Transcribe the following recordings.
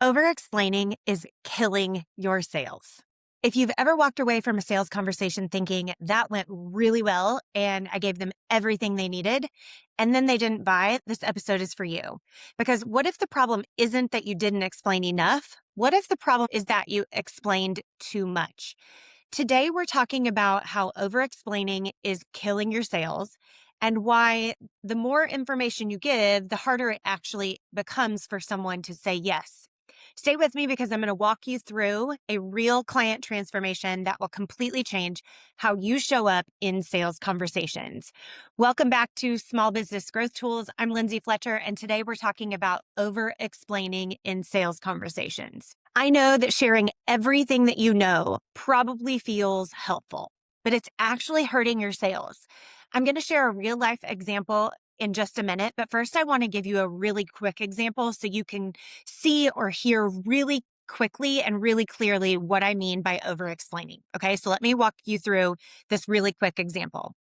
Over-explaining is killing your sales. If you've ever walked away from a sales conversation thinking that went really well and I gave them everything they needed and then they didn't buy, this episode is for you. Because what if the problem isn't that you didn't explain enough? What if the problem is that you explained too much? Today, we're talking about how over-explaining is killing your sales and why the more information you give, the harder it actually becomes for someone to say yes. Stay with me because I'm going to walk you through a real client transformation that will completely change how you show up in sales conversations. Welcome back to Small Business Growth Tools. I'm Lindsay Fletcher, and today we're talking about over-explaining in sales conversations. I know that sharing everything that you know probably feels helpful, but it's actually hurting your sales. I'm going to share a real life example in just a minute, but first I want to give you a really quick example so you can see or hear really quickly and really clearly what I mean by over-explaining. Okay, so let me walk you through this really quick example.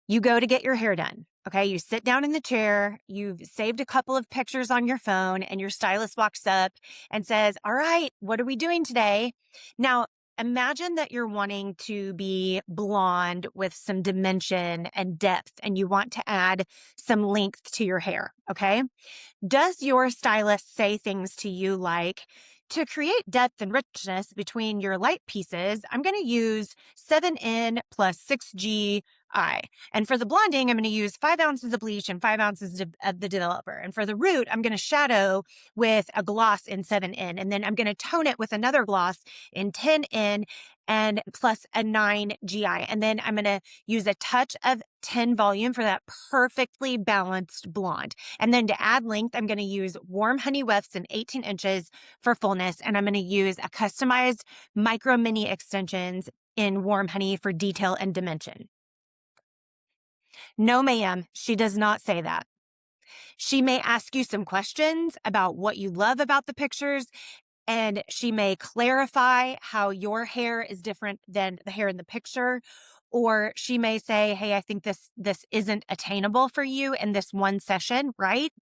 You go to get your hair done. Okay, you sit down in the chair, you've saved a couple of pictures on your phone, and your stylist walks up and says, "All right, what are we doing today?" Now, imagine that you're wanting to be blonde with some dimension and depth, and you want to add some length to your hair. Okay, does your stylist say things to you like, to create depth and richness between your light pieces, I'm going to use 7N plus 6GI. And for the blonding, I'm going to use 5 ounces of bleach and 5 ounces of the developer. And for the root, I'm going to shadow with a gloss in 7N. And then I'm going to tone it with another gloss in 10N and plus a 9GI. And then I'm going to use a touch of 10 volume for that perfectly balanced blonde. And then to add length, I'm going to use warm honey wefts in 18 inches for fullness. And I'm going to use a customized micro mini extensions in warm honey for detail and dimension. No, ma'am, she does not say that. She may ask you some questions about what you love about the pictures, and she may clarify how your hair is different than the hair in the picture. Or she may say, "Hey, I think this isn't attainable for you in this one session," right?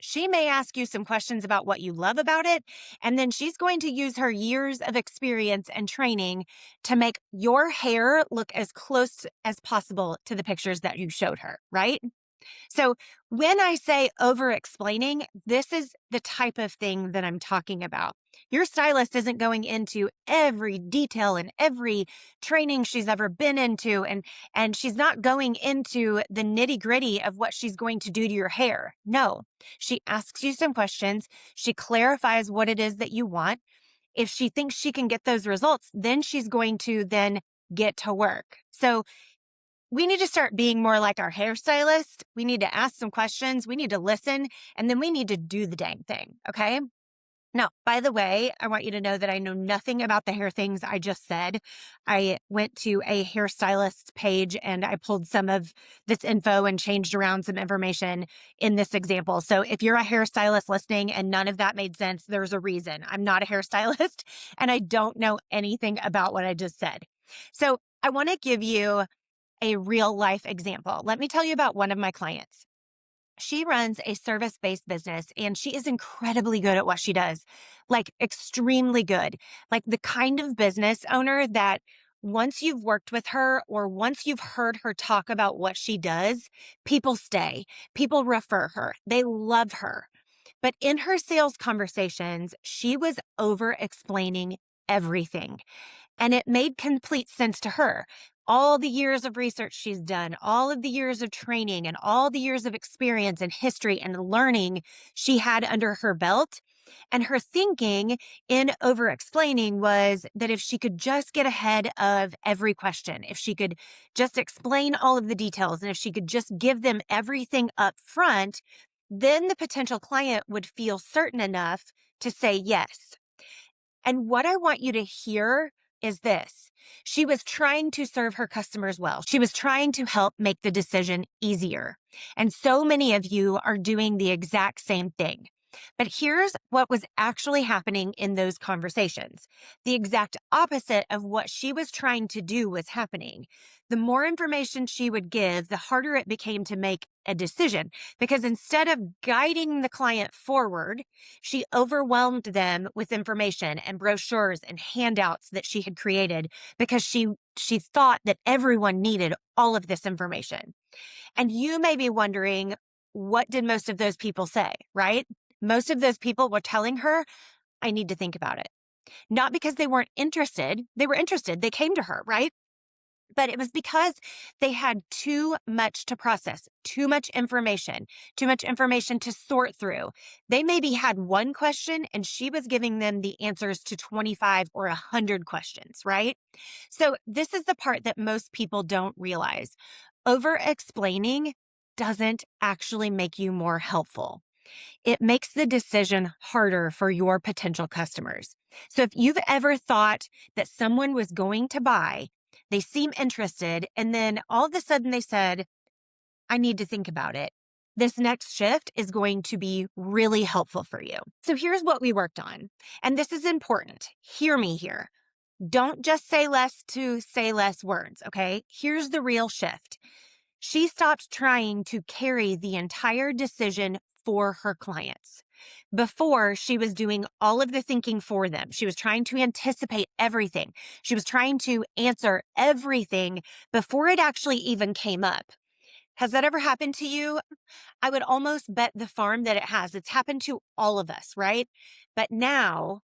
She may ask you some questions about what you love about it, and then she's going to use her years of experience and training to make your hair look as close as possible to the pictures that you showed her, right? So when I say over-explaining, this is the type of thing that I'm talking about. Your stylist isn't going into every detail and every training she's ever been into, and she's not going into the nitty-gritty of what she's going to do to your hair. No, she asks you some questions. She clarifies what it is that you want. If she thinks she can get those results, then she's going to then get to work. So we need to start being more like our hairstylist. We need to ask some questions. We need to listen, and then we need to do the dang thing. Okay. Now, by the way, I want you to know that I know nothing about the hair things I just said. I went to a hairstylist's page and I pulled some of this info and changed around some information in this example. So if you're a hairstylist listening and none of that made sense, there's a reason. I'm not a hairstylist and I don't know anything about what I just said. So I want to give you a real life example. Let me tell you about one of my clients. She runs a service-based business and she is incredibly good at what she does, like extremely good, like the kind of business owner that once you've worked with her or once you've heard her talk about what she does, people stay, people refer her, they love her. But in her sales conversations, she was over explaining everything. And it made complete sense to her. All the years of research she's done, all of the years of training, and all the years of experience and history and learning she had under her belt. And her thinking in over explaining was that if she could just get ahead of every question, if she could just explain all of the details, and if she could just give them everything up front, then the potential client would feel certain enough to say yes. And what I want you to hear is this. She was trying to serve her customers well. She was trying to help make the decision easier. And so many of you are doing the exact same thing. But here's what was actually happening in those conversations. The exact opposite of what she was trying to do was happening. The more information she would give, the harder it became to make a decision because instead of guiding the client forward, she overwhelmed them with information and brochures and handouts that she had created because she thought that everyone needed all of this information. And you may be wondering, what did most of those people say, right? Most of those people were telling her, I need to think about it. Not because they weren't interested. They were interested. They came to her, right? But it was because they had too much to process, too much information to sort through. They maybe had one question and she was giving them the answers to 25 or 100 questions, right? So this is the part that most people don't realize. Over explaining doesn't actually make you more helpful. It makes the decision harder for your potential customers. So if you've ever thought that someone was going to buy, they seem interested, and then all of a sudden they said, I need to think about it. This next shift is going to be really helpful for you. So here's what we worked on. And this is important. Hear me here. Don't just say less to say less words, okay? Here's the real shift. She stopped trying to carry the entire decision for her clients. Before, she was doing all of the thinking for them. She was trying to anticipate everything. She was trying to answer everything before it actually even came up. Has that ever happened to you? I would almost bet the farm that it has. It's happened to all of us, right? But now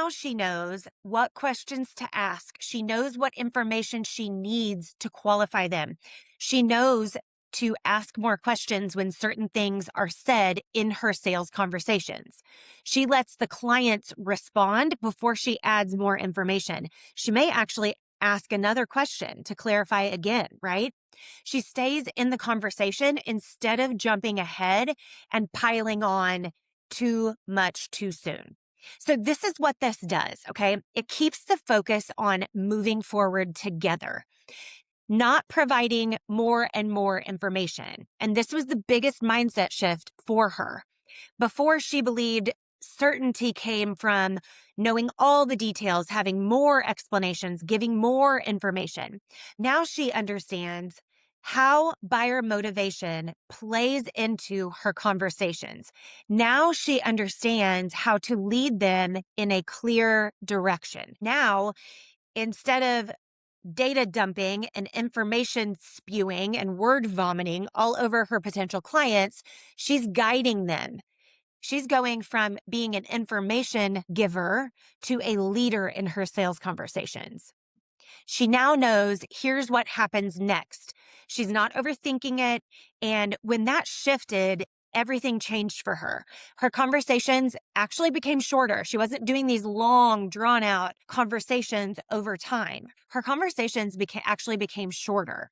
she knows what questions to ask. She knows what information she needs to qualify them. She knows to ask more questions when certain things are said in her sales conversations. She lets the clients respond before she adds more information. She may actually ask another question to clarify again, right? She stays in the conversation instead of jumping ahead and piling on too much too soon. So this is what this does, okay? It keeps the focus on moving forward together, not providing more and more information. And this was the biggest mindset shift for her. Before, she believed certainty came from knowing all the details, having more explanations, giving more information. Now she understands how buyer motivation plays into her conversations. Now she understands how to lead them in a clear direction. Now, instead of data dumping and information spewing and word vomiting all over her potential clients, she's guiding them. She's going from being an information giver to a leader in her sales conversations. She now knows here's what happens next. She's not overthinking it. And when that shifted, everything changed for her. Her conversations actually became shorter. She wasn't doing these long, drawn out conversations over time. Her conversations actually became shorter.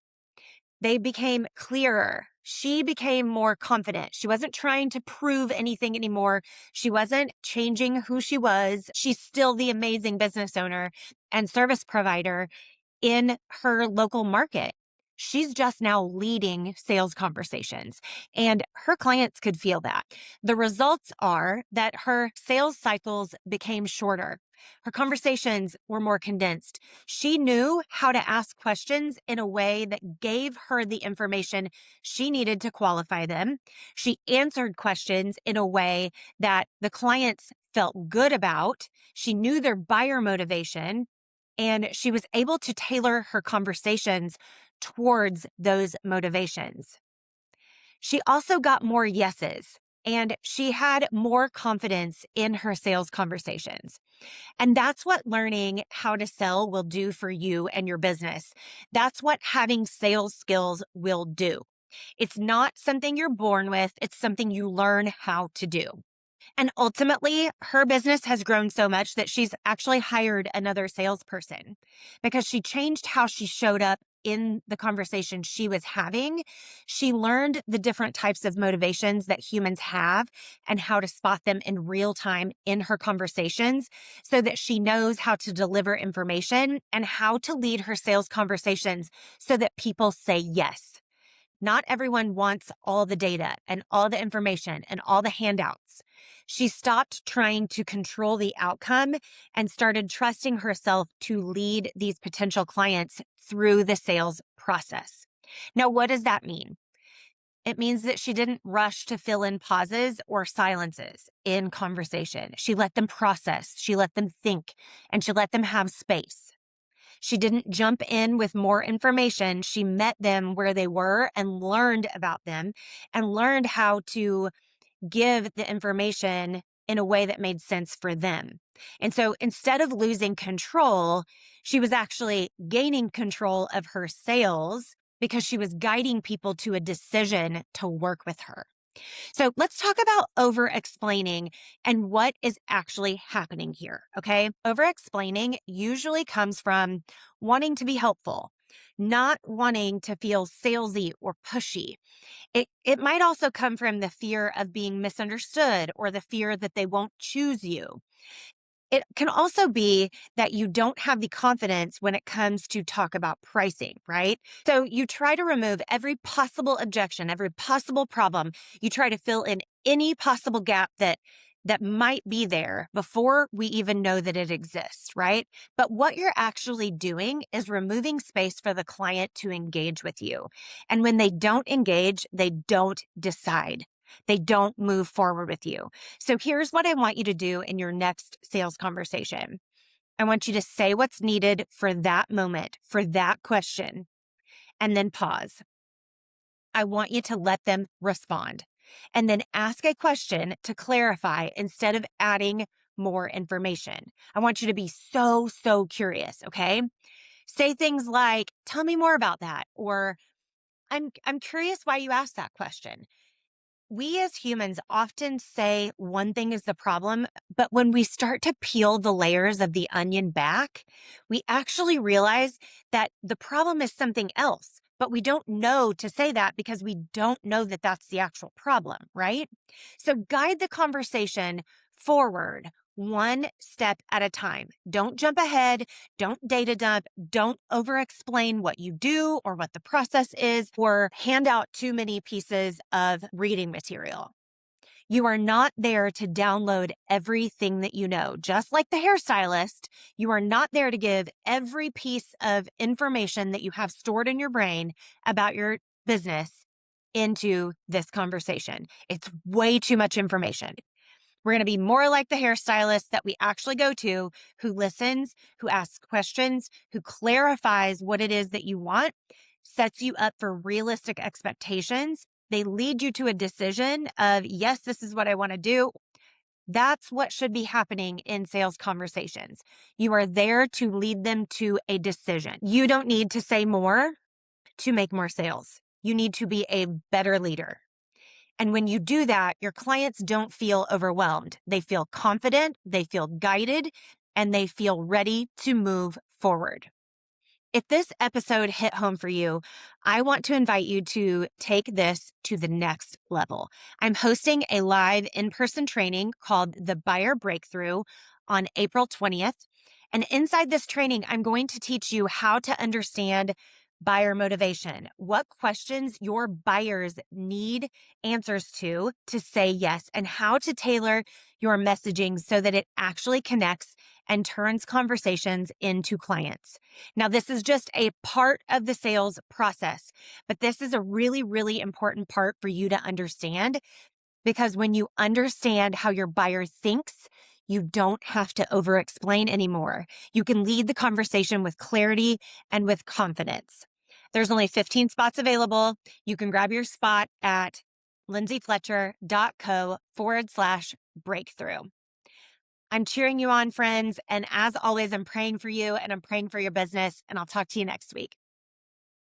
They became clearer. She became more confident. She wasn't trying to prove anything anymore. She wasn't changing who she was. She's still the amazing business owner and service provider in her local market. She's just now leading sales conversations, and her clients could feel that. The results are that her sales cycles became shorter. Her conversations were more condensed. She knew how to ask questions in a way that gave her the information she needed to qualify them. She answered questions in a way that the clients felt good about. She knew their buyer motivation, and she was able to tailor her conversations towards those motivations. She also got more yeses, and she had more confidence in her sales conversations. And that's what learning how to sell will do for you and your business. That's what having sales skills will do. It's not something you're born with, it's something you learn how to do. And ultimately, her business has grown so much that she's actually hired another salesperson because she changed how she showed up in the conversation she was having. She learned the different types of motivations that humans have and how to spot them in real time in her conversations so that she knows how to deliver information and how to lead her sales conversations so that people say yes. Not everyone wants all the data and all the information and all the handouts. She stopped trying to control the outcome and started trusting herself to lead these potential clients through the sales process. Now, what does that mean? It means that she didn't rush to fill in pauses or silences in conversation. She let them process, she let them think, and she let them have space. She didn't jump in with more information. She met them where they were and learned about them and learned how to give the information in a way that made sense for them. And so instead of losing control, she was actually gaining control of her sales because she was guiding people to a decision to work with her. So let's talk about over explaining and what is actually happening here. Okay. Over explaining usually comes from wanting to be helpful, not wanting to feel salesy or pushy. It might also come from the fear of being misunderstood or the fear that they won't choose you. It can also be that you don't have the confidence when it comes to talk about pricing, right? So you try to remove every possible objection, every possible problem. You try to fill in any possible gap that might be there before we even know that it exists, right? But what you're actually doing is removing space for the client to engage with you. And when they don't engage, they don't decide. They don't move forward with you. So here's what I want you to do in your next sales conversation. I want you to say what's needed for that moment, for that question, and then pause. I want you to let them respond and then ask a question to clarify instead of adding more information. I want you to be so curious, okay? Say things like, "Tell me more about that," or I'm curious why you asked that question. We as humans often say one thing is the problem, but when we start to peel the layers of the onion back, we actually realize that the problem is something else, but we don't know to say that because we don't know that that's the actual problem, right? So guide the conversation forward one step at a time. Don't jump ahead. Don't data dump. Don't over explain what you do or what the process is or hand out too many pieces of reading material. You are not there to download everything that you know. Just like the hairstylist, you are not there to give every piece of information that you have stored in your brain about your business into this conversation. It's way too much information. We're going to be more like the hairstylist that we actually go to, who listens, who asks questions, who clarifies what it is that you want, sets you up for realistic expectations. They lead you to a decision of, yes, this is what I want to do. That's what should be happening in sales conversations. You are there to lead them to a decision. You don't need to say more to make more sales. You need to be a better leader. And when you do that, your clients don't feel overwhelmed. They feel confident, they feel guided, and they feel ready to move forward. If this episode hit home for you, I want to invite you to take this to the next level. I'm hosting a live in-person training called the Buyer Breakthrough on April 20th. And inside this training, I'm going to teach you how to understand buyer motivation, what questions your buyers need answers to say yes, and how to tailor your messaging so that it actually connects and turns conversations into clients. Now, this is just a part of the sales process, but this is a really important part for you to understand, because when you understand how your buyer thinks, you don't have to over explain anymore. You can lead the conversation with clarity and with confidence. There's only 15 spots available. You can grab your spot at lindsayfletcher.co/breakthrough. I'm cheering you on, friends. And as always, I'm praying for you and I'm praying for your business. And I'll talk to you next week.